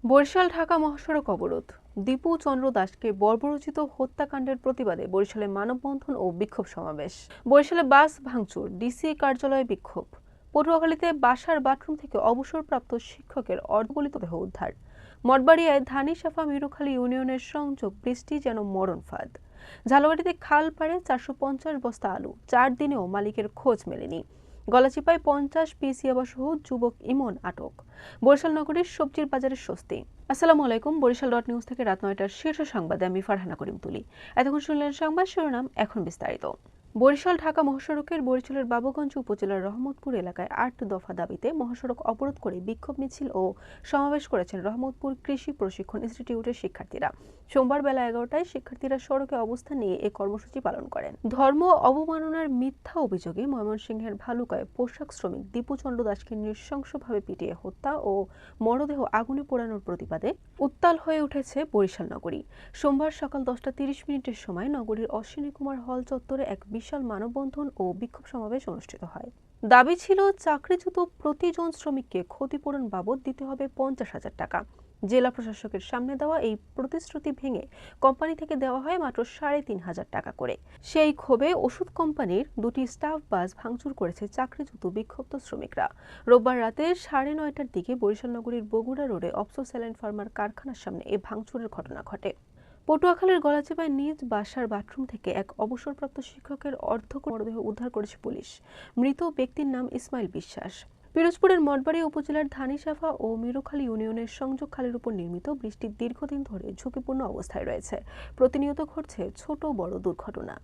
বরিশাল ঢাকা মহাসড়ক অবরোধ। দীপু চন্দ্র দাসকে বর্বরোচিত হত্যাকাণ্ডের প্রতিবাদে বরিশালে মানববন্ধন ও বিক্ষোভ সমাবেশ। বরিশালে বাস ভাঙচুর, ডিসি কার্যালয়ে বিক্ষোভ। পটুয়াখালীতে বাসার বাথরুম থেকে অবসরপ্রাপ্ত শিক্ষকের অর্ধগলিত দেহ উদ্ধার। মঠবাড়িয়ায় ধানিসাফা মিরুখালী ইউনিয়নের সংযোগ বৃষ্টি যেন মরণ ফাঁদ। ঝালকাঠিতে খাল পাড়ে 450 বস্তা আলু, 4 দিনেও মালিকের খোঁজ মেলেনি। গলাচিপায় 50 পিস ইয়াবাসহ যুবক ইমন আটক। বরিশাল নগরীর সবজির বাজারে স্বস্তি। আসসালামু আলাইকুম। বরিশাল ডট নিউজ থেকে রাত 9টার শীর্ষ সংবাদে আমি ফারহানা করিম তুলি। এতক্ষণ শুনলেন সংবাদ শিরোনাম, এখন বিস্তারিত। বরিশাল ঢাকা মহাসড়কের বরিশালের বাবুগঞ্জ উপজেলার রহমতপুর এলাকায় 8 দফা দাবিতে মহাসড়ক অবরোধ করে বিক্ষোভ মিছিল ও সমাবেশ করেছেন রহমতপুর কৃষি প্রশিক্ষণ ইনস্টিটিউটের শিক্ষার্থীরা। সোমবার বেলা 11টায় শিক্ষার্থীরা সড়কে অবস্থান নিয়ে এই কর্মসূচি পালন করেন। ধর্ম অবমাননার মিথ্যা অভিযোগে ময়মনসিংহের ভালুকায় পোশাক শ্রমিক দীপু চন্দ্র দাসকে নৃশংসভাবে পিটিয়ে হত্যা ও মরদেহ আগুনে পোড়ানোর প্রতিবাদে উত্তাল হয়ে উঠেছে বরিশাল নগরী। সোমবার সকাল 10টা 30 মিনিটের সময় নগরীর অশ্বিনী কুমার হল চত্বরে এক বিশাল মানববন্ধন ও বিক্ষোভ সমাবেশ অনুষ্ঠিত হয়। দাবি ছিল চাকরিচ্যুত প্রতিজন শ্রমিককে ক্ষতিপূরণ বাবদ দিতে হবে 50,000 টাকা। জেলা প্রশাসকের সামনে দেওয়া এই প্রতিশ্রুতি ভেঙে কোম্পানি থেকে দেওয়া হয় মাত্র 3,500 টাকা করে। সেই ক্ষোভে ওষুধ কোম্পানির 2টি স্টাফ বাস ভাঙচুর করেছে চাকরিচ্যুত বিক্ষুব্ধ শ্রমিকরা। রোববার রাতে 9:30টার দিকে বরিশাল নগরীর বগুড়া রোডে অপসো স্যালাইন ফার্মার কারখানার সামনে এই ভাঙচুরের ঘটনা ঘটে। পটুয়াখালীর গলাচিপায় নিজ বাসার বাথরুম থেকে এক অবসরপ্রাপ্ত শিক্ষকের মরদেহ উদ্ধার করেছে পুলিশ। মৃত ব্যক্তির নাম ইসমাইল বিশ্বাস। পিরোজপুরের মঠবাড়িয়া উপজেলার ধানিসাফা ও মিরুখালী ইউনিয়নের সংযোগ খালের উপর নির্মিত বৃষ্টি দীর্ঘদিন ধরে ঝুঁকিপূর্ণ অবস্থায় রয়েছে। প্রতিনিয়ত ঘটছে ছোট বড় দুর্ঘটনা।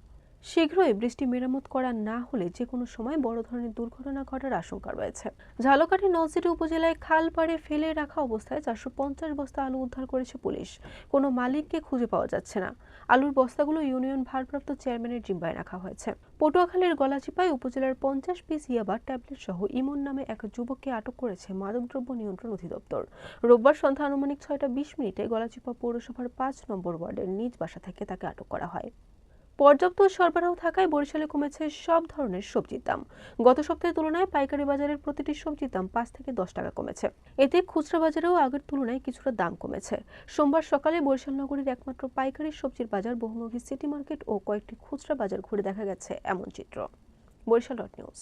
শীঘ্রই বৃষ্টি মেরামত করা না হলে যে কোনো সময় বড় ধরনের দুর্ঘটনা ঘটার আশঙ্কা রয়েছে। ঝালকাঠি নলছিটি উপজেলায় খাল পাড়ে ফেলে রাখা অবস্থায় 450 বস্তা আলু উদ্ধার করেছে পুলিশ। কোনো মালিককে খুঁজে পাওয়া যাচ্ছে না। আলুর বস্তাগুলো ইউনিয়ন ভারপ্রাপ্ত চেয়ারম্যানের জিম্মায় রাখা হয়েছে। পটুয়াখালীর গলাচিপায় উপজেলার 50 পিস ইয়াবা ট্যাবলেট সহ ইমন নামে এক যুবককে আটক করেছে মাদকদ্রব্য নিয়ন্ত্রণ অধিদপ্তর। রোববার সন্ধ্যা আনুমানিক 6টা 20 মিনিটে গলাচিপা পৌরসভার 5 নম্বর ওয়ার্ডের নিজ বাসা থেকে তাকে আটক করা হয়। পর্যাপ্ত সরবরাহ থাকায় বরিশালে কমেছে সব ধরনের সবজির দাম। গত সপ্তাহের তুলনায় পাইকারি বাজারের প্রতিটি সবজির দাম 5 থেকে 10 টাকা কমেছে। এতে খুচরা বাজারেও আগের তুলনায় কিছুটা দাম কমেছে। সোমবার সকালে বরিশাল নগরীর একমাত্র পাইকারি সবজির বাজার বহুমুখী সিটি মার্কেট ও কয়েকটি খুচরা বাজার ঘুরে দেখা গেছে এমন চিত্র। Barishal dot news.